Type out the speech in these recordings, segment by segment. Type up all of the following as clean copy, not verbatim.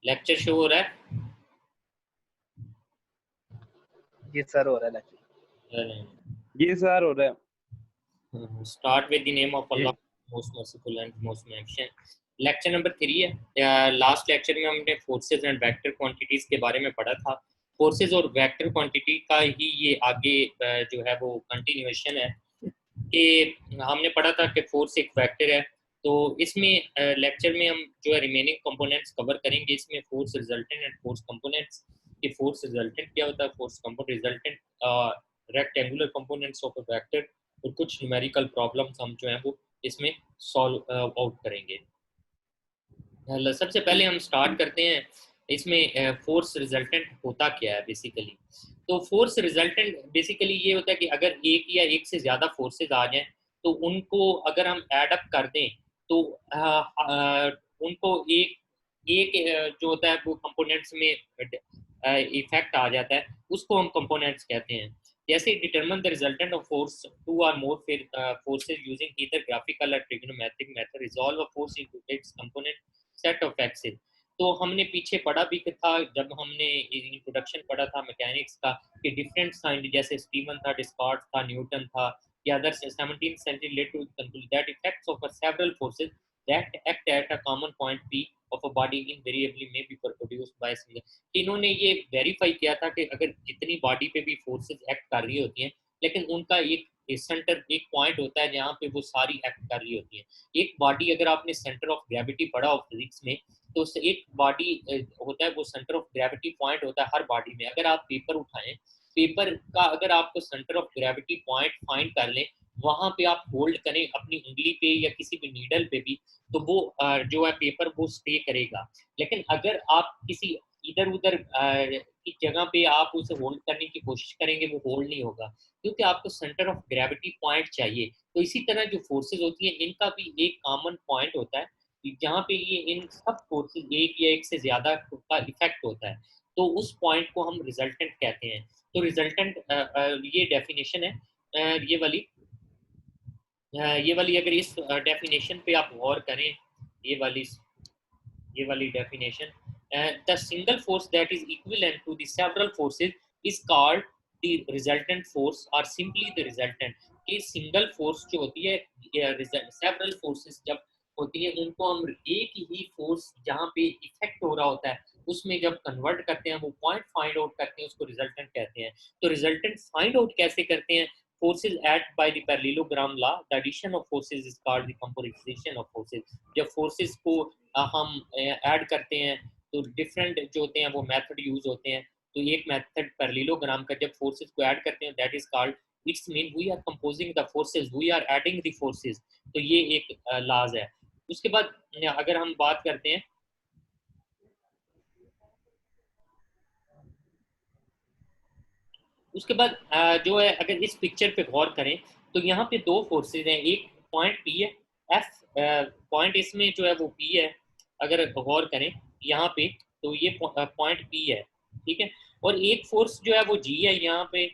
Lecture show हो रहा है? जी सर हो रहा है लेक्चर। जी सर हो रहा है। Start with the name of Allah, most merciful and most beneficent. Lecture number 3 है। लास्ट लेक्चर में हमने फोर्सेस एंड वेक्टर क्वांटिटीज के बारे में पढ़ा था। फोर्सेस और वेक्टर क्वांटिटी का ही ये आगे जो है वो कंटिन्यूएशन है कि हमने पढ़ा था कि फोर्स एक वेक्टर है। तो इसमें लेक्चर में हम जो है रिमेनिंग कंपोनेंट्स कवर करेंगे। इसमें force resultant and force components. कि फोर्स रिजल्टेंट क्या होता है, force component resultant rectangular components of a vector, और कुछ न्यूमेरिकल प्रॉब्लम्स हम जो है वो इसमें सॉल्व आउट करेंगे। सबसे पहले हम स्टार्ट करते हैं इसमें फोर्स रिजल्टेंट होता क्या है बेसिकली। तो फोर्स रिजल्टेंट बेसिकली ये होता है कि अगर एक या एक से ज़्यादा फोर्सेस आ जाएं तो उनको अगर हम ऐड अप कर दें तो उनको एक एक जो होता है वो कंपोनेंट्स में इफेक्ट आ जाता है, उसको हम कंपोनेंट्स कहते हैं। जैसे determine the resultant of force two or more forces using either graphical or trigonometric method, resolve a force into its component set of axis. तो हमने पीछे पढ़ा भी था जब हमने इंट्रोडक्शन पढ़ा था मैकेनिक्स का कि डिफरेंट साइंस जैसे स्टीवन था, डिस्कार्ट था, न्यूटन था, या other 17th century led to conclude that effects of several forces that act at a common point P of a body invariably may be produced by a single। इन्होंने ये verify किया था कि अगर जितनी बॉडी पे भी फोर्सेस एक्ट कर रही होती हैं लेकिन उनका एक सेंटर, एक पॉइंट होता है जहाँ पे वो सारी एक्ट कर रही होती हैं। एक बॉडी, अगर आपने सेंटर ऑफ ग्रेविटी पढ़ा हो फिजिक्स में, तो एक बॉडी होता है वो सेंटर ऑफ ग्रेविटी पॉइंट होता है हर बॉडी में। अगर आप पेपर उठाएं, पेपर का अगर आपको centre of gravity point find कर लें, वहां पे आप होल्ड करें अपनी उंगली पे या किसी भी नीडल पे भी, तो वो जो है पेपर वो स्टे करेगा। लेकिन अगर आप किसी इधर उधर की जगह पे आप उसे होल्ड करने की कोशिश करेंगे, वो होल्ड नहीं होगा क्योंकि आपको सेंटर ऑफ ग्रेविटी पॉइंट चाहिए। तो इसी तरह जो फोर्सेस होती हैं इनका भी एक कॉमन पॉइंट होता है जहाँ पे ये इन सब फोर्सेस एक या एक से ज्यादा का इफेक्ट होता है, तो उस पॉइंट को हम रिजल्टेंट कहते हैं। तो रिजल्टेंट ये डेफिनेशन है, ये वाली अगर इस डेफिनेशन पे आप गौर करें, ये वाली definition, the single force that is equivalent to the several forces is called the resultant force or simply the resultant. कि सिंगल फोर्स जो होती है, सेवरल फोर्सेस जब होती है उनको हम एक ही फोर्स जहाँ पे इफेक्ट हो रहा होता है उसमें जब कन्वर्ट करते हैं, वो पॉइंट फाइंड आउट करते हैं, उसको रिजल्टेंट कहते हैं। तो रिजल्टेंट फाइंड आउट कैसे करते हैं? Forces act by the parallelogram law. The addition of forces is called the composition of forces। जब forces को हम ऐड करते हैं तो डिफरेंट जो होते हैं वो मेथड यूज होते हैं। तो एक मेथड पैरेललोग्राम का, जब फोर्सेस को ऐड करते हैं, that is called, it's mean we are composing the forces, we are adding the forces. तो ये एक लाज है। उसके बाद अगर हम बात करते हैं, उसके बाद जो है अगर इस पिक्चर पे गौर करें तो यहाँ पे दो फोर्सेज हैं, एक पॉइंट पी है, एफ पॉइंट इसमें जो है वो पी है। अगर गौर करें यहाँ पे तो ये पॉइंट पी है, ठीक है, और एक फोर्स जो है वो जी है यहाँ पे,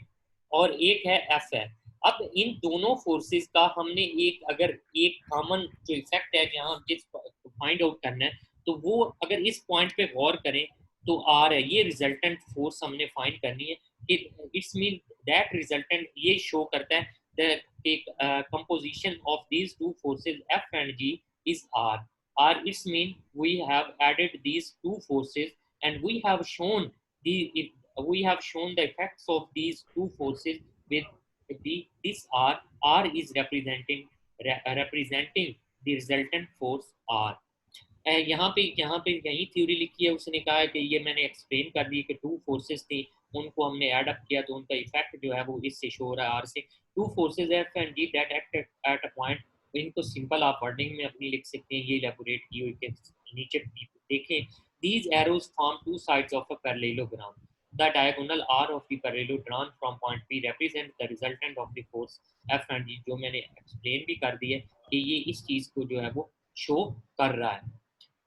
और एक है एफ है। अब इन दोनों फोर्सेस का हमने एक अगर एक कॉमन जो इफेक्ट है जहाँ जिस फाइंड आउट करना है, तो वो अगर इस पॉइंट पे गौर करें तो आर है, ये रिजल्टेंट फोर्स हमने फाइंड करनी है। इट्स मीन दैट रिजल्टेंट ये शो करता है the composition of these two forces F and G is R. R is mean we have added these two forces and we have shown the effects of these two forces with this R. R is representing the resultant force R. यहाँ पे यही theory लिखी है, उसने कहा है कि ये मैंने एक्सप्लेन कर दी कि टू फोर्सेस थी, उनको हमने ऐड अप किया तो उनका इफेक्ट जो है वो इससे शो हो रहा है, आर से। Two forces F and G that act at a point. इनको सिंपल आप वर्डिंग में अपनी लिख सकते हैं, ये इलैबोरेट की हुई के नीचे देखें। These arrows form two sides of a parallelogram. The diagonal R of the parallelogram from point P represent the resultant of the force F and G। जो मैंने एक्सप्लेन भी कर दी है कि ये इस चीज को जो है वो शो कर रहा है।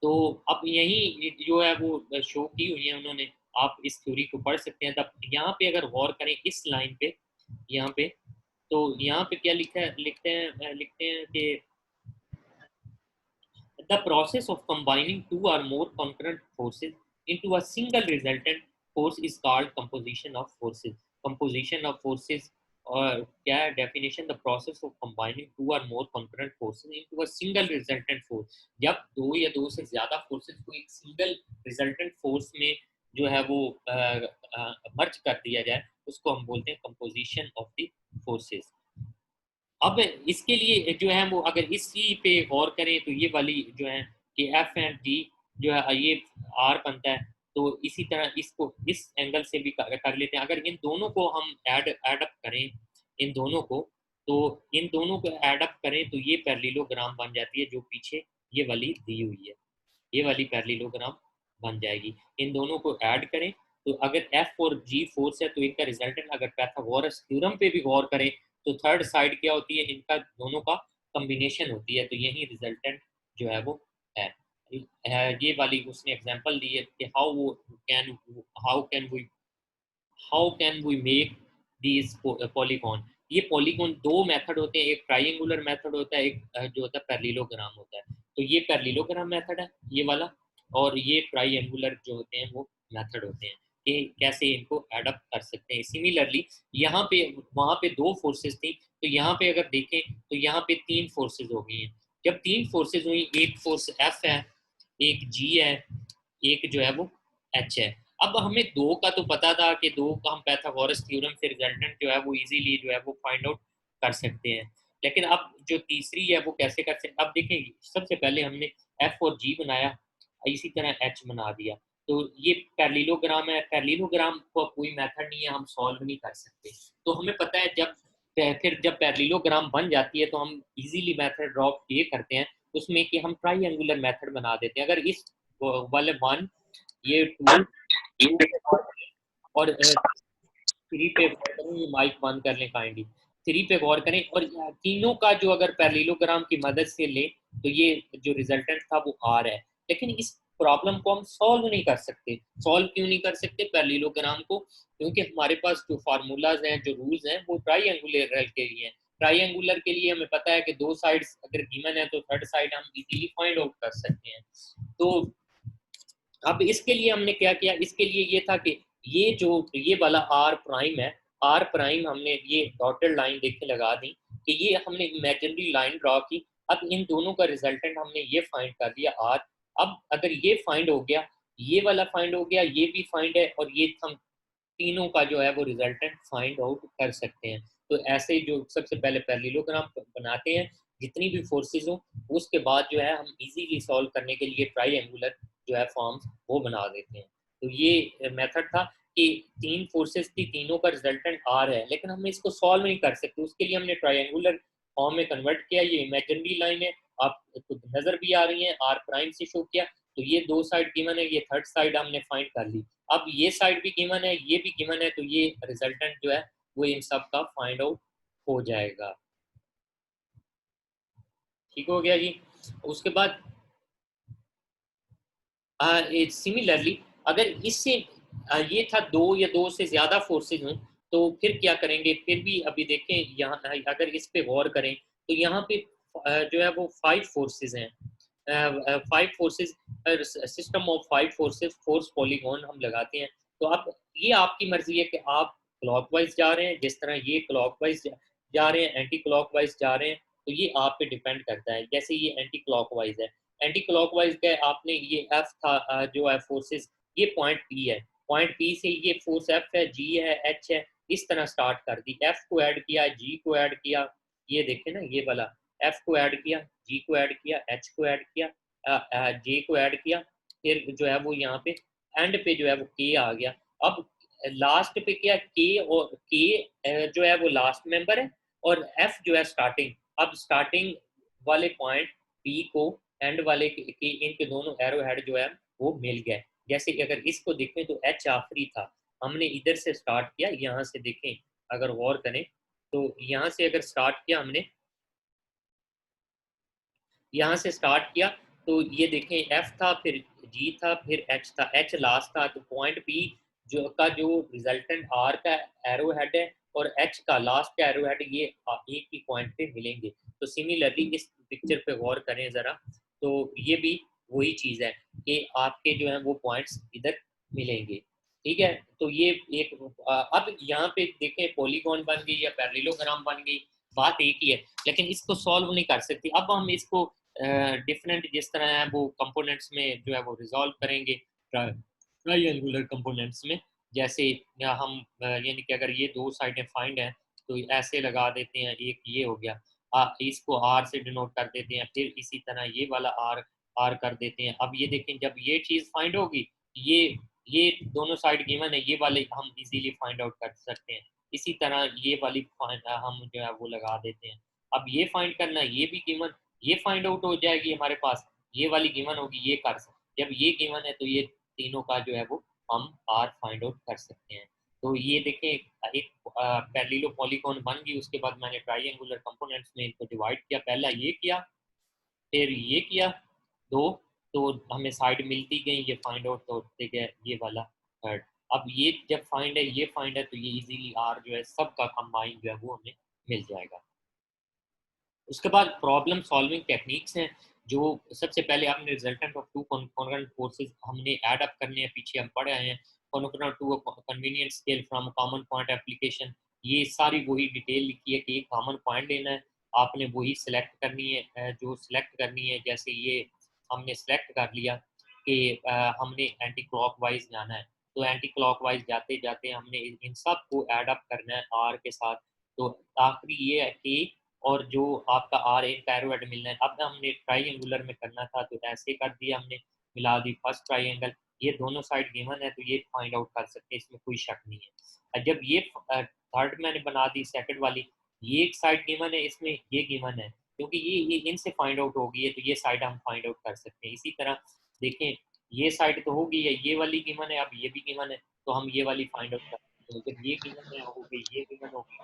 तो अब यही जो है वो शो की हुई है उन्होंने, आप इस थ्योरी को पढ़ सकते हैं। तब यहाँ पे अगर गौर करें इस लाइन पे, यहाँ पे, तो यहाँ पे क्या लिखा है, लिखते हैं कि the process of combining two or more concurrent forces into a single resultant force is called composition of forces. Composition of forces और क्या है definition? The process of combining two or more concurrent forces into a single resultant force. जब दो या दो से ज्यादा forces को एक single resultant force में जो है वो मर्ज कर दिया जाए उसको हम बोलते हैं composition of the forces. अब इसके लिए जो है वो अगर इसी पे गौर करें तो ये वाली जो है कि एफ एंड जी जो है ये आर बनता है, तो इसी तरह इसको इस एंगल से भी कर लेते हैं. अगर इन दोनों को हम ऐड अप करें इन दोनों को, तो इन दोनों को ऐड अप करें तो ये पैरेललोग्राम बन जाती है जो पीछे ये वाली दी हुई है, ये वाली पैरेललोग्राम बन जाएगी. इन दोनों को ऐड करें तो अगर एफ और जी फोर्स है तो इनका रिजल्टेंट अगर पाइथागोरस थ्योरम पे भी गौर करें तो थर्ड साइड क्या होती है, इनका दोनों का कॉम्बिनेशन होती है, तो यही रिजल्टेंट जो है वो है. ये वाली उसने एग्जांपल दी है कि how can we make these polygon. ये पॉलीगॉन दो मेथड होते हैं, एक ट्राइंगुलर मेथड होता है, एक जो होता है पैरेललोग्राम होता है. तो ये पैरेललोग्राम मेथड है ये वाला, और ये ट्राइंगुलर जो होते हैं वो मेथड होते हैं कि कैसे इनको एडअप कर सकते हैं. सिमिलरली यहाँ पे वहाँ पे दो फोर्सेस थी, तो यहाँ पे अगर देखें तो यहाँ पे तीन फोर्सेस हो गई हैं. जब तीन फोर्सेस हुई, एक फोर्स एफ है, एक जी है, एक जो है वो एच है. अब हमें दो का तो पता था कि दो का हम पाइथागोरस थ्योरम से रिजल्टेंट जो है वो इजीली जो है वो फाइंड आउट कर सकते हैं. लेकिन अब जो तीसरी है वो कैसे कर सकते. अब देखें सबसे पहले हमने एफ और जी बनाया, इसी तरह एच बना दिया, तो ये पैरेललोग्राम है. पैरेललोग्राम को कोई मेथड नहीं है, हम सॉल्व नहीं कर सकते. तो हमें पता है जब पैरेललोग्राम बन जाती है तो हम इजीली मेथड ड्रॉप ये करते हैं उसमें कि हम ट्राइंगुलर मेथड बना देते हैं. अगर इस वाले वन ये टू और थ्री पे गौर करें, ये माइक बंद कर लें काइंडली, थ्री पे गौर करें और तीनों का जो अगर पैरेललोग्राम की मदद से लें तो ये जो रिजल्टेंट था वो आर है. लेकिन इस प्रॉब्लम को हम सॉल्व नहीं कर सकते. सॉल्व क्यों नहीं कर सकते पैरेललोग्राम को? क्योंकि हमारे पास जो फार्मूलाज हैं, जो रूल्स हैं, वो ट्राइंगुलर के लिए हैं. ट्राइंगुलर के लिए हमें पता है कि दो साइड्स अगर गिवन है तो थर्ड साइड हम इजीली फाइंड आउट कर सकते हैं. तो अब इसके लिए हमने क्या किया, इसके लिए ये था कि ये वाला आर प्राइम है, आर प्राइम हमने ये डॉटेड लाइन देखे लगा दी कि ये हमने इमेजिनरी लाइन ड्रॉ की. अब इन दोनों का रिजल्टेंट हमने ये फाइंड कर लिया आर. अब अगर ये फाइंड हो गया, ये वाला फाइंड हो गया, ये भी फाइंड है, और ये हम तीनों का जो है वो रिजल्टेंट फाइंड आउट कर सकते हैं. तो ऐसे जो सबसे पहले पैरेललोग्राम बनाते हैं जितनी भी फोर्सेज हो, उसके बाद जो है हम इजीली सॉल्व करने के लिए ट्राइंगुलर जो है फॉर्म्स वो बना देते हैं. तो ये मेथड था कि तीन फोर्सेस थी, तीनों का रिजल्टेंट आर है, लेकिन हम इसको सॉल्व नहीं कर सकते. उसके लिए हमने ट्राइंगुलर फॉर्म में कन्वर्ट किया. ये इमेजिनरी लाइन है, आप नजर भी आ रही है, आर प्राइम से शो किया. तो ये दो साइड गिवन है, ये थर्ड साइड हमने फाइंड कर ली. अब ये साइड भी गिवन है, ये भी गिवन है, तो ये रिजल्टेंट जो है वो इन सब का फाइंड आउट हो जाएगा. ठीक हो गया जी. उसके बाद सिमिलरली अगर इससे ये था दो या दो से ज्यादा फोर्सेज हों तो फिर क्या करेंगे. फिर भी अभी देखें यहाँ अगर इस पे गौर करें तो यहाँ पे जो है वो फाइव फोर्सेज हैं. Five forces, system of five forces, force polygon हम लगाते हैं. तो अब ये आपकी मर्जी है कि आप क्लॉकवाइज जा रहे हैं, जिस तरह ये क्लॉकवाइज जा रहे हैं, एंटी क्लॉकवाइज जा रहे हैं, तो ये आप पे डिपेंड करता है. जैसे ये एंटी क्लॉकवाइज है, एंटी क्लॉकवाइज का आपने ये एफ था जो है फोर्सेस, ये पॉइंट पी है, पॉइंट पी से ये फोर्स एफ है, जी है, एच है, इस तरह स्टार्ट कर दी. एफ को ऐड किया, जी को ऐड किया, ये देखे ना ये वाला, एफ को ऐड किया, जी को ऐड किया, एच को ऐड किया, जे को ऐड किया, फिर जो है वो यहाँ पे एंड पे जो है वो के आ गया. अब लास्ट पे क्या, के और के जो है वो लास्ट मेंबर है और एफ जो है स्टार्टिंग. अब स्टार्टिंग वाले पॉइंट पी को एंड वाले के इनके दोनों एरो हेड जो है वो मिल गए. जैसे कि अगर इसको देखें तो एच आखिरी था, हमने इधर से स्टार्ट किया, यहाँ से देखें अगर गौर करें तो यहाँ से अगर स्टार्ट किया हमने, यहाँ से स्टार्ट किया तो ये देखें एफ था, फिर जी था, फिर एच था, एच लास्ट था. तो पॉइंट पी जो रिजल्टेंट आर का एरो हेड है और एच का लास्ट का एरो हेड, ये एक ही पॉइंट पे मिलेंगे. तो सिमिलरली इस पिक्चर पे गौर करें जरा, तो ये भी वही चीज़ है कि आपके जो है वो पॉइंट्स इधर मिलेंगे, ठीक है। तो ये एक अब यहाँ पे देखें पॉलीगॉन बन गई या पैरेललोग्राम बन गई, बात एक ही है, लेकिन इसको सॉल्व नहीं कर सकती। अब हम इसको डिफरेंट जिस तरह है वो कंपोनेंट्स में जो है वो रिजॉल्व करेंगे ट्रायंगुलर कंपोनेंट्स में। जैसे या हम यानी कि अगर ये दो साइडें फाइंड हैं तो ऐसे लगा देते हैं, एक ये हो गया, इसको आर से डिनोट कर देते हैं, फिर इसी तरह ये वाला आर आर कर देते हैं। अब ये देखें जब ये चीज़ फाइंड होगी, ये दोनों साइड गिवन है, ये वाले हम इजीली फाइंड आउट कर सकते हैं। इसी तरह ये वाली हम जो है वो लगा देते हैं। अब ये फाइंड करना, ये भी गिवन, ये फाइंड आउट हो जाएगी हमारे पास, ये वाली गिवन होगी, ये कर सकते। जब ये गिवन है तो ये तीनों का जो है वो हम आर फाइंड आउट कर सकते हैं। तो ये देखें एक पैरेललो पॉलीगॉन बन गई, उसके बाद मैंने ट्रायंगुलर कंपोनेंट्स में इनको डिवाइड किया, पहला ये किया फिर ये किया दो, तो हमें साइड मिलती गई, ये फाइंड आउट होते गए ये वाला थर्ड। अब ये जब फाइंड है, ये फाइंड है, तो ये इजीली आर जो है सबका कंबाइन जो है वो हमें मिल जाएगा। उसके बाद प्रॉब्लम सॉल्विंग टेक्निक्स हैं, जो सबसे पहले आपने resultant of two concurrent forces हमने ऐड अप करने हैं, पीछे हम पढ़े आए हैं, concurrent to convenient scale from common point application. ये सारी वही डिटेल लिखी है कि एक कॉमन पॉइंट लेना है, आपने वही सिलेक्ट करनी है जो सिलेक्ट करनी है। जैसे ये हमने सिलेक्ट कर लिया कि हमने एंटी क्लॉकवाइज जाना है, तो एंटी क्लॉकवाइज जाते जाते हमने इन सब को ऐड अप करना है आर के साथ। तो आखिरी ये है कि और जो आपका आर एक टायरोइड मिलना है। अब हमने ट्राइंगुलर में करना था तो ऐसे कर दिया हमने, मिला दी फर्स्ट ट्राइंगल, ये दोनों साइड गिवन है तो ये फाइंड आउट कर सकते हैं, इसमें कोई शक नहीं है। जब ये थर्ड मैंने बना दी सेकंड वाली, ये एक साइड गिवन है, इसमें ये गिवन है, क्योंकि ये इनसे फाइंड आउट हो गई है, तो ये साइड हम फाइंड आउट कर सकते हैं। इसी तरह देखें ये साइड तो हो गई है, ये वाली गिवन है, अब ये भी गिवन है, तो हम ये वाली फाइंड आउट कर सकते हैं। जब ये गिवन है हो गई, ये गिवन हो गई,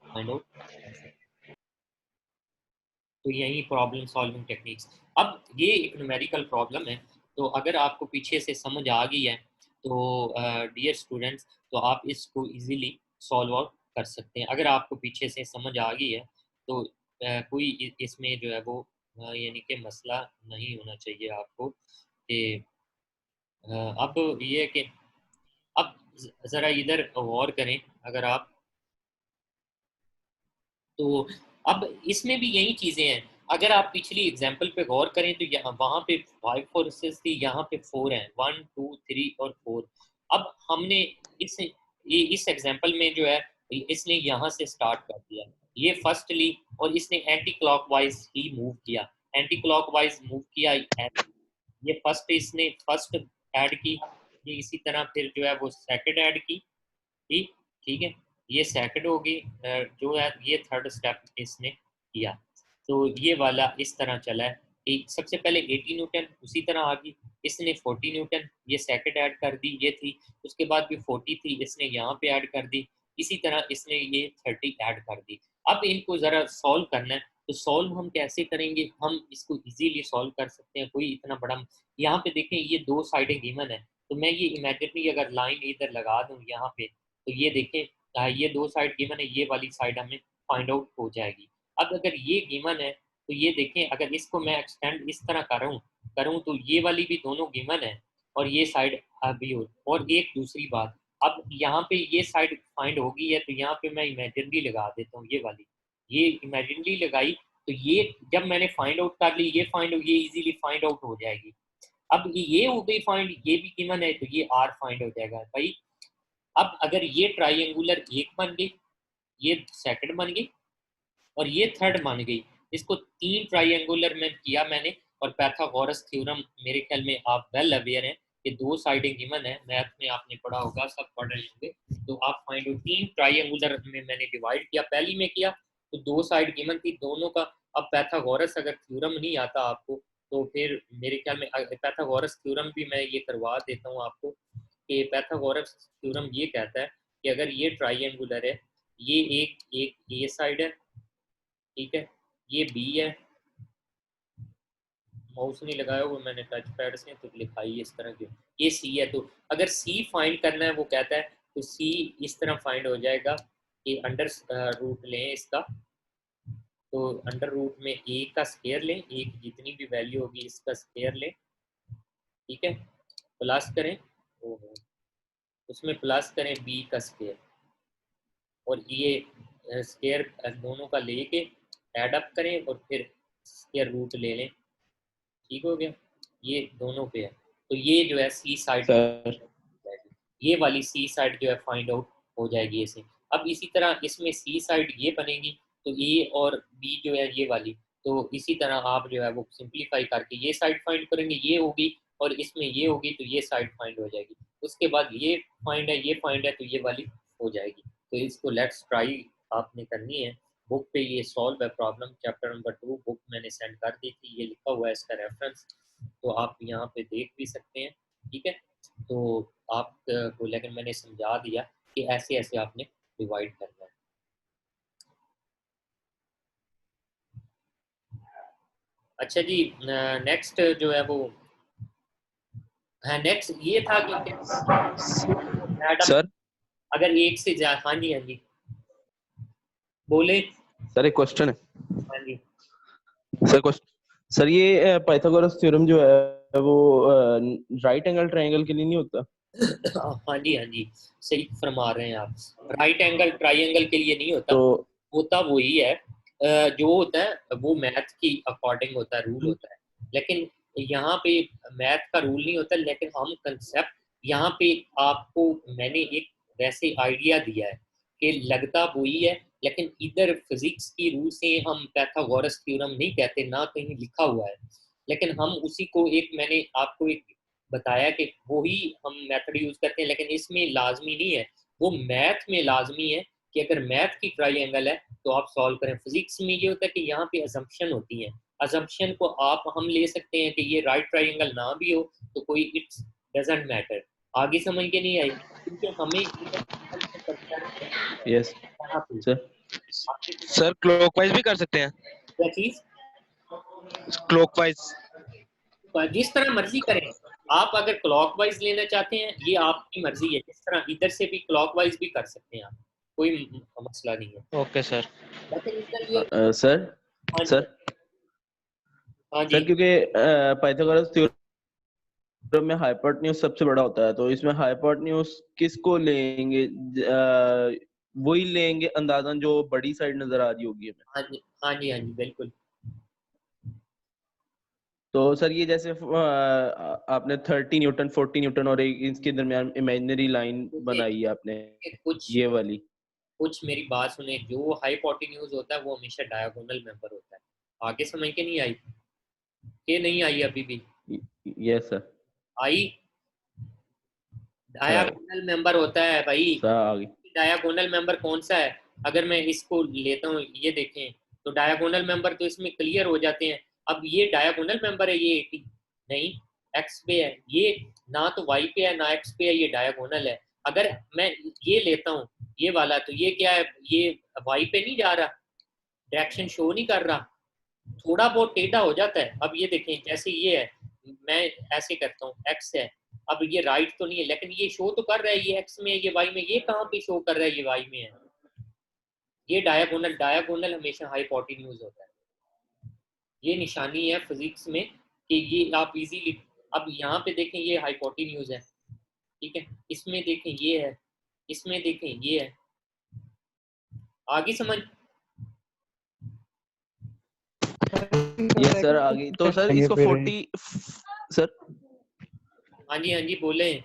फाइंड आउट कर सकते हैं। तो यही प्रॉब्लम सॉल्विंग टेक्निक्स। अब ये एक न्यूमेरिकल प्रॉब्लम है, तो अगर आपको पीछे से समझ आ गई है तो डियर स्टूडेंट्स, तो आप इसको इजीली सॉल्व आउट कर सकते हैं। अगर आपको पीछे से समझ आ गई है तो कोई इसमें जो है वो यानी कि मसला नहीं होना चाहिए आपको कि अब ये है कि अब ज़रा इधर गौर करें अगर आप, तो अब इसमें भी यही चीज़ें हैं। अगर आप पिछली एग्जाम्पल पे गौर करें तो यहाँ वहाँ पे 5 फोर्सेस थी, यहाँ पे 4 हैं, 1 2 3 और 4। अब हमने इस एग्जाम्पल में जो है इसने यहाँ से स्टार्ट कर दिया, ये फर्स्ट ली और इसने एंटी क्लॉकवाइज ही मूव किया, एंटी क्लॉकवाइज मूव किया, ये फर्स्ट इसने फर्स्ट ऐड की, ये इसी तरह फिर जो है वो सेकंड ऐड की, ठीक ठीक है, ये सेकंड होगी, जो है ये थर्ड स्टेप इसने किया। तो ये वाला इस तरह चला है कि सबसे पहले 80 न्यूटन, उसी तरह आ गई, इसने 40 न्यूटन ये सेकंड ऐड कर दी, ये थी, उसके बाद भी 40 थी, इसने यहाँ पे ऐड कर दी, इसी तरह इसने ये 30 ऐड कर दी। अब इनको ज़रा सॉल्व करना है, तो सॉल्व हम कैसे करेंगे, हम इसको इजीली सॉल्व कर सकते हैं, कोई इतना बड़ा, यहाँ पे देखें ये दो साइडें गिवन है, तो मैं ये इमेजिनरी अगर लाइन इधर लगा दूँ यहाँ पे, तो ये देखें ये दो साइड गिवन है, ये वाली साइड हमें फाइंड आउट हो जाएगी। अब अगर ये गिवन है तो ये देखें अगर इसको मैं एक्सटेंड इस तरह करूँ तो ये वाली भी दोनों गिवन है और ये साइड अभी हो। और एक दूसरी बात, अब यहाँ पे ये साइड फाइंड होगी है, तो यहाँ पे मैं इमेजिनरी लगा देता हूँ, ये वाली ये इमेजिनरी लगाई, तो ये जब मैंने फाइंड आउट कर ली, ये फाइंड हो, ये इजीली फाइंड आउट हो जाएगी। अब ये हो गई फाइंड, ये भी गिवन है तो ये आर फाइंड हो जाएगा भाई। अब अगर ये ट्राइंगुलर एक बन गई, ये सेकंड बन गई और ये थर्ड बन गई, इसको तीन ट्राइंगुलर में किया मैंने, और पैथागोरस थ्योरम मेरे ख्याल में आप वेल अवेयर हैं कि दो साइडें गिवन है, मैथ में आपने पढ़ा होगा, सब पढ़ रहे होंगे, तो आप फाइंड आउट, तीन ट्राइंगुलर में मैंने डिवाइड किया, पहली में किया तो दो साइड गिवन थी दोनों का। अब पैथागोरस अगर थ्योरम नहीं आता आपको तो फिर मेरे ख्याल में पैथागोरस थ्योरम भी मैं ये करवा देता हूँ आपको, कि पैथागोरस थ्योरम ये कहता है कि अगर ये ट्राइंगुलर है, ये एक एक ये साइड है, ठीक है, ये बी है, माउस नहीं लगाया हुआ मैंने टच पैड से तो लिखाई इस तरह की, ये सी है, तो अगर सी फाइंड करना है वो कहता है तो सी इस तरह फाइंड हो जाएगा कि अंडर रूट लें इसका, तो अंडर रूट में ए का स्क्वायर लें, ए की जितनी भी वैल्यू होगी इसका स्क्वायर लें, ठीक है, प्लस करें, ओहो, उसमें प्लस करें बी का स्क्वायर, और ये स्क्वायर दोनों का लेके ऐड अप करें और फिर स्क्वायर रूट ले लें, ठीक हो गया, ये दोनों पे है, तो ये जो है सी साइड सर ये वाली सी साइड जो है फाइंड आउट हो जाएगी इसे। अब इसी तरह इसमें सी साइड ये बनेगी, तो ए और बी जो है ये वाली, तो इसी तरह आप जो है वो सिंप्लीफाई करके ये साइड फाइंड करेंगे, ये होगी, और इसमें ये होगी तो ये साइड फाइंड हो जाएगी, उसके बाद ये फाइंड है, ये फाइंड है, तो ये वाली हो जाएगी। तो इसको लेट्स ट्राई आपने करनी है, बुक पे ये सॉल्व है प्रॉब्लम, चैप्टर नंबर 2 बुक मैंने सेंड कर दी थी, ये लिखा हुआ है इसका रेफरेंस, तो आप यहाँ पे देख भी सकते हैं, ठीक है। तो आपको लेकिन मैंने समझा दिया कि ऐसे ऐसे आपने डिवाइड करना है। अच्छा जी, नेक्स्ट जो है वो हाँ, नेक्स्ट ये था कि सर अगर एक से ज्यादा, हाँ जी हाँ जी बोले, सर एक क्वेश्चन है हाँ जी सर ये पाइथागोरस थ्योरम जो है वो राइट एंगल ट्रायंगल के लिए नहीं होता? हाँ जी सही फरमा रहे हैं आप, राइट एंगल ट्राइंगल के लिए नहीं होता, तो होता वही है जो होता है वो मैथ की अकॉर्डिंग होता है, रूल होता है, लेकिन यहाँ पे मैथ का रूल नहीं होता, लेकिन हम कंसेप्ट यहाँ पे आपको मैंने एक वैसे आइडिया दिया है कि लगता वही है, लेकिन इधर फिजिक्स की रूल से हम पाइथागोरस थ्योरम नहीं कहते, ना कहीं लिखा हुआ है, लेकिन हम उसी को एक मैंने आपको एक बताया कि वही हम मेथड यूज करते हैं, लेकिन इसमें लाजमी नहीं है, वो मैथ में लाजमी है कि अगर मैथ की ट्राइंगल है तो आप सॉल्व करें। फिजिक्स में ये होता है कि यहाँ पे असम्पशन होती है, असम्पशन को आप हम ले सकते हैं कि ये राइट ट्राइंगल ना भी हो तो कोई इट्स डजंट मैटर, आगे समझ के नहीं आई, क्योंकि हमें यस सर सर क्लॉकवाइज भी कर सकते हैं, क्या चीज क्लॉकवाइज जिस तरह मर्जी करें आप, अगर क्लॉकवाइज लेना चाहते हैं ये आपकी मर्जी है, जिस तरह इधर से भी क्लॉकवाइज भी कर सकते हैं आप, कोई मसला नहीं है। Okay sir. लेकिन इधर ये सर हाँ जी सर हाँ जी सर क्योंकि पाइथागोरस थ्योरम में हाइपोटेन्यूज सबसे बड़ा होता है, तो इसमें हाइपोटेन्यूज किसको लेंगे? वही लेंगे अंदाजन जो बड़ी साइड नजर आ रही होगी हमें। हाँ जी हाँ जी हाँ जी बिल्कुल। तो सर ये जैसे आपने 30 न्यूटन 40 न्यूटन और एक इसके दरमियान इमेजिनरी लाइन बनाई है आपने, कुछ ये वाली, कुछ मेरी बात सुने, जो हाइपोटेन्यूज होता है वो हमेशा डायगोनल मेंबर होता है, आगे समझ के नहीं आई कि नहीं आई अभी भी yes sir I, diagonal member होता है भाई। सर आ गई। डायगोनल मेंबर कौन सा है, अगर मैं इसको लेता हूँ ये देखें तो डायगोनल मेंबर तो इसमें क्लियर हो जाते हैं। अब ये डायगोनल मेंबर है, ये 80 नहीं एक्स पे है, ये ना तो वाई पे है ना एक्स पे है, ये डायगोनल है। अगर मैं ये लेता हूँ ये वाला, तो ये क्या है, ये वाई पे नहीं जा रहा, डायरेक्शन शो नहीं कर रहा, थोड़ा बहुत टेढ़ा हो जाता है। अब ये देखें जैसे ये है, मैं ऐसे करता हूँ एक्स है, अब ये राइट तो नहीं है लेकिन ये शो तो कर रहा है, ये एक्स में है, ये वाई में, ये कहाँ पे शो कर रहा है, ये वाई में है, ये डायगोनल, डायगोनल हमेशा हाइपोटेन्यूज होता है, ये निशानी है फिजिक्स में कि ये आप इजीली, अब यहाँ पे देखें ये हाइपोटेन्यूज है, ठीक है, इसमें देखें ये है, इसमें देखें ये है, आगे समझ। यस सर आ गई। तो सर इसको 40 सर हाँ जी बोले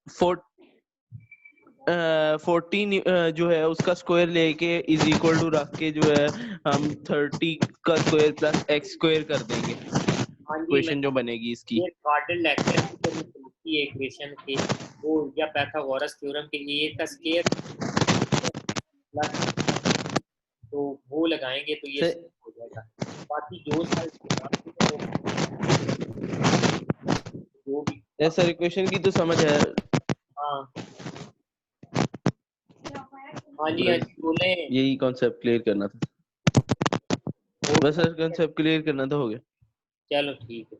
14 जो है उसका स्क्वायर लेके इज इक्वल टू रख के जो है हम 30 का स्क्वायर प्लस एक्स स्क्वायर कर देंगे, हाँ जी इक्वेशन जो बनेगी इसकी। ये कार्डल लेक्चर की इक्वेशन के वो या पाइथागोरस थ्योरम के ए का स्क्वायर प्लस, तो वो लगाएंगे तो ये हो जाएगा। बाकी जो जो भी यस सर इक्वेशन की तो समझ है। हाँ हाँ जी बोले, यही कॉन्सेप्ट क्लियर करना था, बस सर कॉन्सेप्ट क्लियर करना था, हो गया। चलो ठीक है।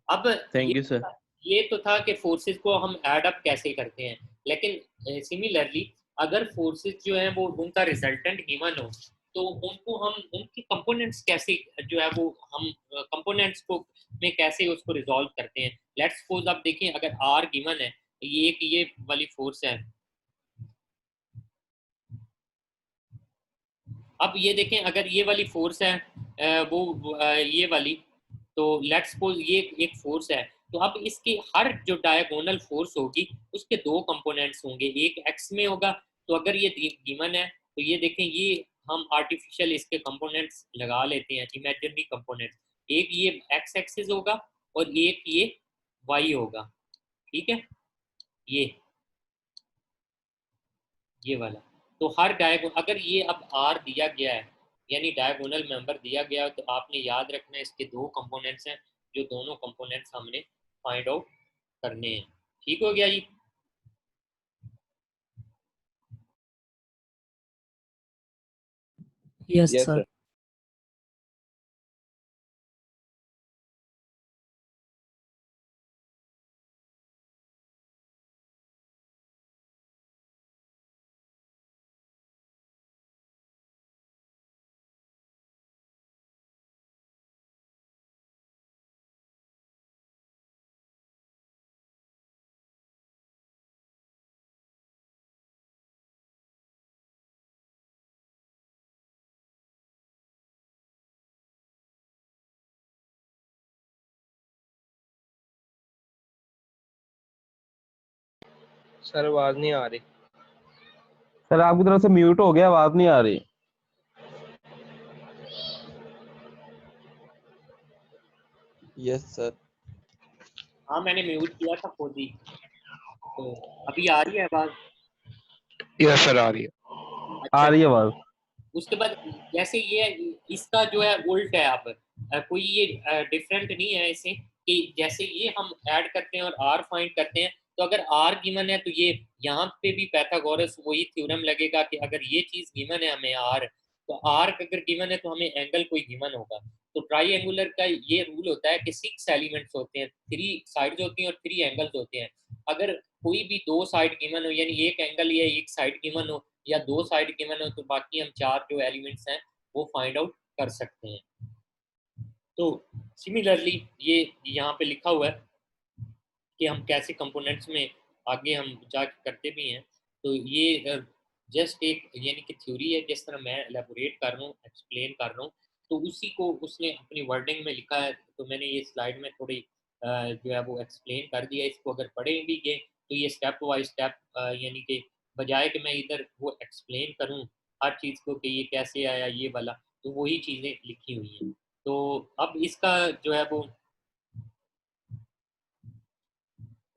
अब थैंक यू सर। ये तो था कि फोर्सेस को हम ऐड अप कैसे करते हैं, लेकिन सिमिलरली अगर फोर्सेस जो है वो उनका रिजल्टेंट गिवन हो तो उनको हम उनके कंपोनेंट्स कैसे जो है वो हम कंपोनेंट्स को में कैसे उसको रिजॉल्व करते हैं। लेट्स सपोज आप देखें अगर आर गिवन है, ये वाली फोर्स है। अब ये देखें अगर ये वाली फोर्स है ये वाली, तो लेट्स सपोज ये एक फोर्स है, तो अब इसकी हर जो डायगोनल फोर्स होगी उसके दो कंपोनेंट्स होंगे, एक एक्स में होगा। तो अगर ये गिवन है तो ये देखें ये हम आर्टिफिशियल इसके कंपोनेंट्स लगा लेते हैं, इमेजिनरी कंपोनेंट्स। एक ये एक्स एक्सिस होगा और एक ये वाई होगा, ठीक है, ये वाला। तो हर डायगोनल अगर ये अब आर दिया गया है यानी डायगोनल मेंबर दिया गया है, तो आपने याद रखना है इसके दो कंपोनेंट्स हैं, जो दोनों कंपोनेंट्स हमने फाइंड आउट करने हैं। ठीक हो गया जी। Yes yes sir. Sir. Sir आवाज नहीं आ रही। सर आपकी तरफ से म्यूट हो गया, आवाज नहीं आ रही। Yes sir. हाँ मैंने म्यूट किया था खुद ही। तो अभी आ रही है आवाज? यस सर आ रही है। अच्छा, आ रही है आवाज। उसके बाद जैसे ये इसका जो है उल्ट है, अब कोई ये डिफरेंट नहीं है इसे कि जैसे ये हम ऐड करते हैं और आर फाइंड करते हैं, तो अगर आर गिवन है तो ये यहाँ पे भी पैथागोरस वही थ्योरम लगेगा कि अगर ये चीज गिवन है हमें आर, तो आर अगर गिवन है तो हमें एंगल कोई गिवन होगा। तो ट्राइंगुलर का ये रूल होता है कि 6 एलिमेंट्स होते हैं, 3 साइड्स होती हैं और 3 एंगल्स होते हैं। अगर कोई भी दो साइड गिवन हो यानी एक एंगल या एक साइड गिवन हो या दो साइड गिवन हो, तो बाकी हम 4 जो एलिमेंट्स हैं वो फाइंड आउट कर सकते हैं। तो सिमिलरली ये यहाँ पे लिखा हुआ है कि हम कैसे कंपोनेंट्स में आगे हम जाके करते भी हैं। तो ये जस्ट एक यानी कि थ्योरी है, जिस तरह मैं एलेबोरेट कर रहा हूँ, एक्सप्लेन कर रहा हूँ, तो उसी को उसने अपनी वर्डिंग में लिखा है। तो मैंने ये स्लाइड में थोड़ी जो है वो एक्सप्लेन कर दिया। इसको अगर पढ़े भी गए तो ये स्टेप बाय स्टेप यानी कि बजाय कि मैं इधर वो एक्सप्लेन करूँ हर चीज़ को कि ये कैसे आया ये वाला, तो वही चीज़ें लिखी हुई हैं। तो अब इसका जो है वो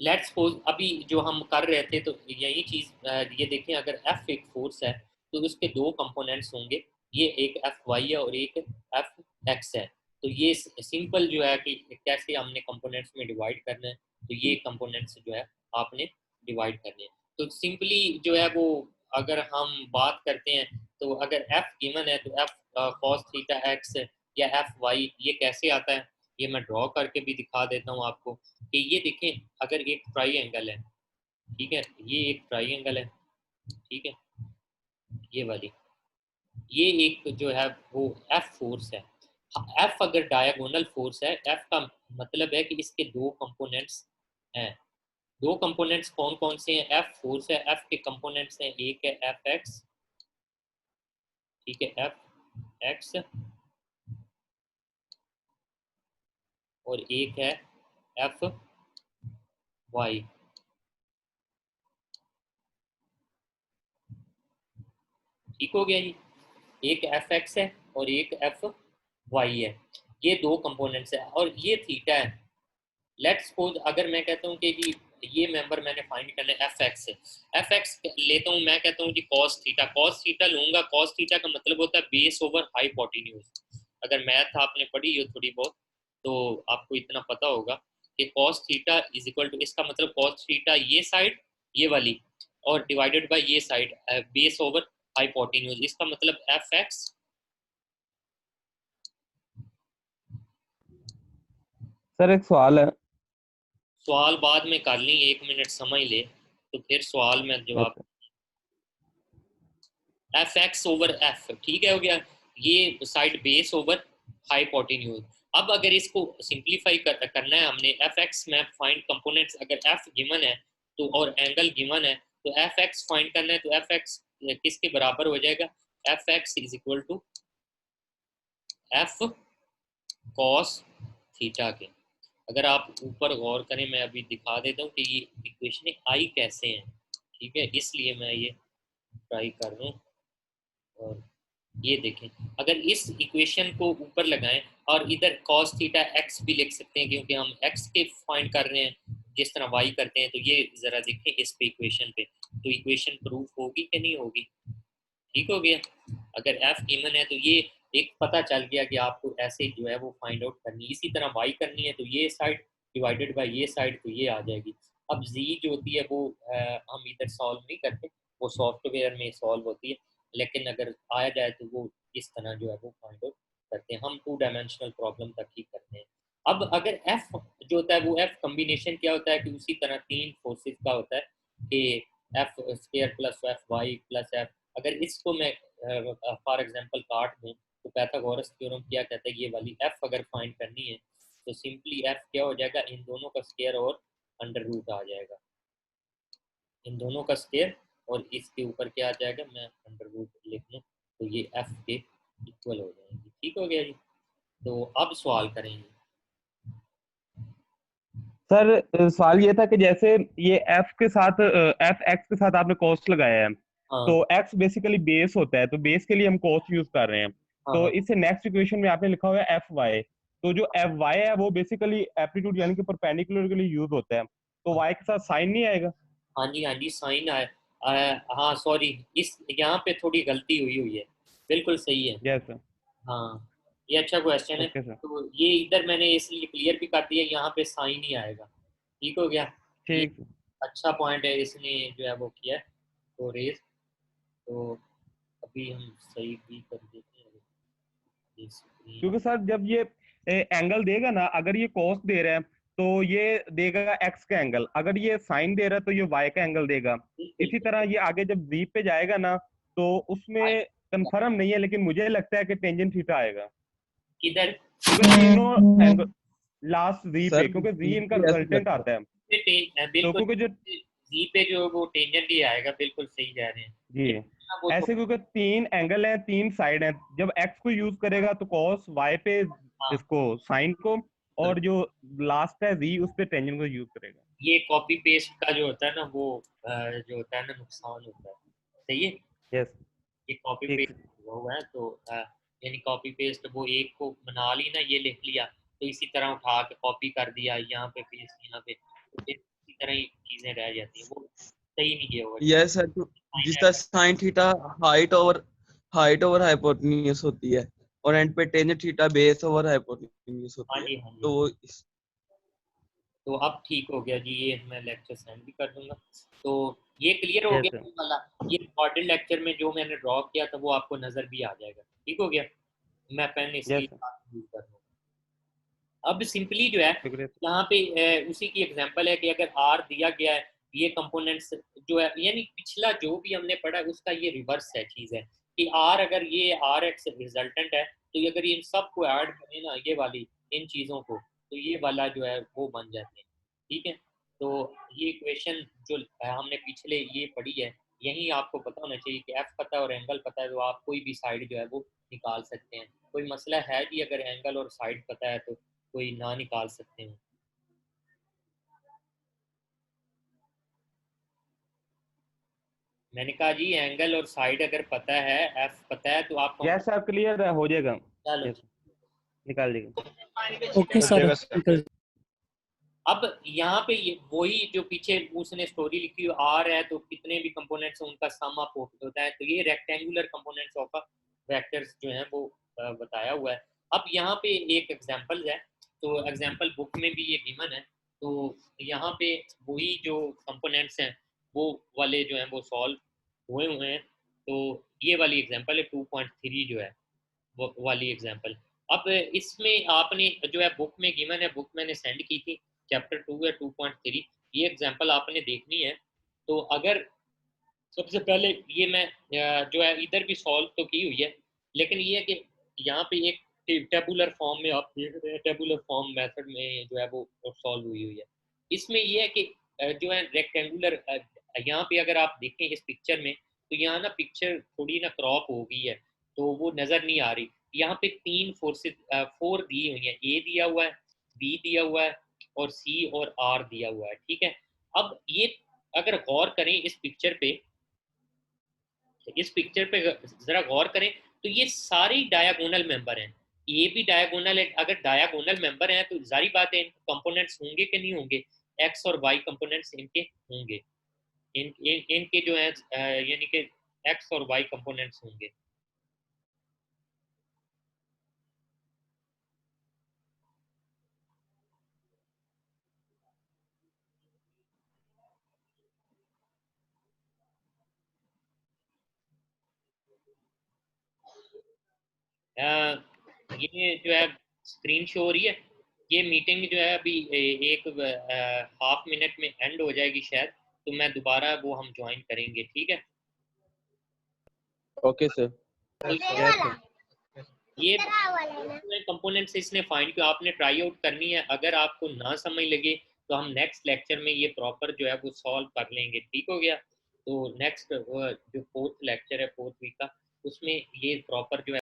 लेट्स सपोज अभी जो हम कर रहे थे, तो यही चीज ये देखें अगर एफ एक फोर्स है तो उसके दो कंपोनेंट्स होंगे, ये एक एफ वाई है और एक एफ एक्स है। तो ये सिंपल जो है कि कैसे हमने कंपोनेंट्स में डिवाइड करना है, तो ये कंपोनेंट्स जो है आपने डिवाइड करने हैं। तो सिंपली जो है वो अगर हम बात करते हैं, तो अगर एफ गिवन है तो एफ कॉस थीटा एक्स या एफ वाई ये कैसे आता है, ये मैं ड्रॉ करके भी दिखा देता हूँ आपको कि ये देखें अगर एक ट्राइंगल है, ठीक है, ये एक ट्राइंगल है, ठीक है, ये वाली, ये एक जो है वो एफ फोर्स है। एफ अगर डायगोनल फोर्स है, एफ का मतलब है कि इसके दो कंपोनेंट्स हैं। दो कंपोनेंट्स कौन कौन से हैं? एफ फोर्स है, एफ के कंपोनेंट्स हैं, एक है एफ एक्स, ठीक है, एफ एक्स, और एक है एफ वाई। ठीक हो गया जी। एक एफ एक्स है और एक एफ वाई है, ये दो कंपोनेंट्स है और ये थीटा है। लेट्स सपोज अगर मैं कहता हूँ कि जी ये मेंबर मैंने फाइंड करना है एफ एक्स, एफ एक्स लेता हूँ, मैं कहता हूँ कि कॉस थीटा, कॉस थीटा लूंगा। कॉस थीटा का मतलब होता है बेस ओवर हाइपोटेन्यूज। अगर मैथ आपने पढ़ी हो थोड़ी बहुत तो आपको इतना पता होगा कि cos theta is equal to, इसका मतलब कॉस थीटा ये साइड ये वाली और डिवाइडेड बाय ये साइड बेस ओवर हाइपोटेन्यूज, इसका मतलब एफ एक्स। सर एक सवाल है। सवाल बाद में कर लें, 1 मिनट समझ ले तो फिर सवाल में जवाब। एफ एक्स ओवर एफ, ठीक है, हो गया ये साइड बेस ओवर हाइपोटेन्यूज। अब अगर इसको सिंप्लीफाई करना है हमने, एफ एक्स में फाइंड कंपोनेंट्स, अगर एफ गिवन है तो और एंगल गिवन है तो एफ एक्स फाइंड करना है, तो एफ एक्स किसके बराबर हो जाएगा, F X is equal to F cos theta के। अगर आप ऊपर गौर करें, मैं अभी दिखा देता हूँ कि ये इक्वेशन आई कैसे हैं, ठीक है, इसलिए मैं ये ट्राई कर रहा हूँ। और ये देखें, अगर इस इक्वेशन को ऊपर लगाएं और इधर cos थीटा x भी लिख सकते हैं, क्योंकि हम x के फाइंड कर रहे हैं जिस तरह y करते हैं, तो ये जरा देखें इस पे इक्वेशन पे, तो इक्वेशन प्रूफ होगी कि नहीं होगी, ठीक हो गया। अगर f गिवन है तो ये एक पता चल गया कि आपको ऐसे जो है वो फाइंड आउट करनी है। इसी तरह y करनी है तो ये साइड डिवाइडेड बाय ये साइड, तो ये आ जाएगी। अब z जो होती है वो हम इधर सॉल्व नहीं करते, वो सॉफ्टवेयर में सॉल्व होती है, लेकिन अगर आया जाए तो वो इस तरह जो है वो फाइंड आउट करते हैं, हम 2 डायमेंशनल प्रॉब्लम तक ही करते हैं। अब अगर f जो होता है वो f कॉम्बिनेशन क्या होता है कि उसी तरह 3 फोर्सेस का होता है कि F square plus F Y plus F. अगर इसको मैं फॉर एग्जांपल काट दूं तो पाइथागोरस थ्योरम क्या कहता है, ये वाली एफ अगर फाइंड करनी है तो सिंपली एफ क्या हो जाएगा, इन दोनों का स्क्वायर और अंडर रूट आ जाएगा, इन दोनों का स्क्वायर और इसके ऊपर क्या आ जाएगा, मैं अंडर रूट लिख लूँ तो ये एफ के इक्वल हो जाएंगे, ठीक हो गया जी। तो अब सवाल करेंगे सर सवाल ये था कि जैसे ये एफ के साथ एफ एक्स के साथ आपने कॉस्ट लगाया है, हाँ तो एक्स बेसिकली बेस होता है, तो बेस के लिए हम कॉस्ट यूज कर रहे हैं। हाँ तो हाँ इससे नेक्स्ट इक्वेशन में आपने लिखा हुआ है एफ वाई, तो जो एफ वाई है वो बेसिकली एप्टीट्यूड यानी कि परपेंडिकुलर के लिए यूज होता है, तो वाई के साथ साइन नहीं आएगा? हाँ जी साइन आया। हाँ सॉरी, इस यहाँ पे थोड़ी गलती हुई हुई है, बिल्कुल सही है। Yes sir. हाँ ये अच्छा क्वेश्चन है, ओके सर। तो ये इधर मैंने इसलिए क्लियर भी कर दिया, यहाँ पे साइन ही आएगा, ठीक हो गया। ये ठीक। अच्छा पॉइंट है, इसने जो है वो किया है तो रेज, तो अभी हम सही भी कर देते हैं ये स्क्रीन। क्योंकि सर जब ये एंगल देगा ना, अगर ये कॉस दे रहा है तो ये देगा एक्स का एंगल, अगर ये साइन दे रहा है तो ये वाई का एंगल देगा। इसी बिल्कुल तरह ये आगे जब जी पे जाएगा ना, तो उसमें कंफर्म नहीं है, लेकिन मुझे लगता है कि टेंजेंट थीटा आएगा, इधर क्योंकि तीनों एंगल लास्ट जी पे, सर क्योंकि जी इनका मुझे ऐसे रिजल्टेंट लगता आता है। तो बिल्कुल क्योंकि जो जी पे जो वो टेंजेंट ही आएगा, बिल्कुल सही जा रहे हैं। जी ये ना वो ऐसे, क्योंकि तीन एंगल हैं, तीन साइड हैं, जब एक्स को यूज करेगा तो कॉस, वाई पे हाँ, इसको साइन को, और जो लास्ट है जी उस पे टेंजेंट को यूज करेगा। ये कॉपी पेस्ट का जो होता है ना वो जो होता है ना नुकसान होता है, सही है। यस। ये कॉपी ठीक। पेस्ट हुआ है तो यानी कॉपी पेस्ट वो एक को बना ली ना, ये लिख लिया तो इसी तरह उठा के कॉपी कर दिया, यहाँ पे पेस्ट यहाँ पे, तो फिर इसी तरह ही चीजें रह जाती हैं, वो सही नहीं किया हुआ। यस सर, तो जिस तरह sine theta height over hypotenuse होती है, और एंड पे tangent theta base over hypotenuse हाँ होती है, जी हाँ जी, तो वो तो अब ठीक हो गया जी, ये मैं लेक्चर सेंड भी कर दूंगा। तो ये क्लियर हो यस गया सर। ये वाला, ये रिकॉर्डेड लेक्चर में जो मैंने ड्रॉ किया था वो आपको नजर भी आ जाएगा, ठीक हो गया। मैं पेन इसलिए यस सर। यूज कर रहा हूँ। अब सिंपली जो है शुक्रिया। यहाँ पे उसी की एग्जांपल है कि अगर आर दिया गया है, ये कंपोनेंट्स जो है, यानी पिछला जो भी हमने पढ़ा है उसका ये रिवर्स है चीज़ है कि आर, अगर ये आर एक्स रिजल्टेंट है तो ये अगर इन सब को ऐड करें ना, ये वाली इन चीज़ों को, तो ये वाला जो है वो बन जाते हैं, ठीक है। तो ये इक्वेशन जो हमने पिछले ये पढ़ी है, यही आपको पता होना चाहिए कि एफ पता है और एंगल पता है, तो आप कोई भी साइड जो है वो निकाल सकते हैं। कोई मसला है कि अगर एंगल और साइड पता है तो कोई ना निकाल सकते हैं। मैंने कहा जी एंगल और साइड अगर पता है, एफ पता है, तो आप यस सर, क्लियर है, हो जाएगा। चलो यस, निकाल देगा। ओके हो सर, जाएगा। निकल। अब यहाँ पे ये वही जो पीछे उसने स्टोरी लिखी हुई आर है, तो कितने भी कंपोनेंट्स हैं उनका सम अप होता है, तो ये रेक्टेंगुलर कंपोनेंट्स ऑफ वेक्टर्स जो हैं वो बताया हुआ है। अब यहाँ पे एक एग्जांपल है, तो एग्जांपल बुक में भी ये गिवन है, तो यहाँ पे वही जो कंपोनेंट्स हैं वो वाले जो हैं वो सॉल्व हुए हुए हैं। तो ये वाली एग्जांपल है 2.3 जो है वो वाली एग्जांपल। अब इसमें आपने जो है बुक में गिवन है, बुक मैंने सेंड की थी, चैप्टर 2 है 2.3, ये एग्जांपल आपने देखनी है। तो अगर सबसे पहले ये मैं जो है इधर भी सॉल्व तो की हुई है, लेकिन ये है कि यहाँ पे एक टेबुलर फॉर्म में आप देख रहे हैं, टेबुलर फॉर्म मेथड में जो है वो सॉल्व हुई हुई है। इसमें ये है कि जो है रेक्टेंगुलर, यहाँ पे अगर आप देखें इस पिक्चर में, तो यहाँ ना पिक्चर थोड़ी ना क्रॉप हो गई है, तो वो नज़र नहीं आ रही। यहाँ पे 3 फोर्सेस 4 दी हुई हैं, ए दिया हुआ है, बी दिया हुआ है और सी और आर दिया हुआ है, ठीक है। अब ये अगर गौर करें इस पिक्चर पे, जरा गौर करें, तो ये सारे डायगोनल मेंबर हैं, ये भी डायगोनल है। अगर डायगोनल मेंबर हैं तो जारी बात है इनके कंपोनेंट्स होंगे कि नहीं होंगे, एक्स और वाई कंपोनेंट्स इनके होंगे, इनके जो है यानी कि एक्स और वाई कंपोनेंट्स होंगे। ये जो है स्क्रीन शो हो रही है। ये मीटिंग जो है अभी एक हाफ मिनट में एंड हो जाएगी शायद, तो मैं दोबारा वो हम ज्वाइन करेंगे, ठीक है। Okay sir. तो ये कंपोनेंट्स इसने फाइंड किया, आपने ट्राई आउट करनी है। अगर आपको ना समझ लगे तो हम नेक्स्ट लेक्चर में ये प्रॉपर जो है वो सॉल्व कर लेंगे, ठीक हो गया। तो नेक्स्ट जो 4th लेक्चर है 4th वीक का, उसमें ये प्रॉपर जो है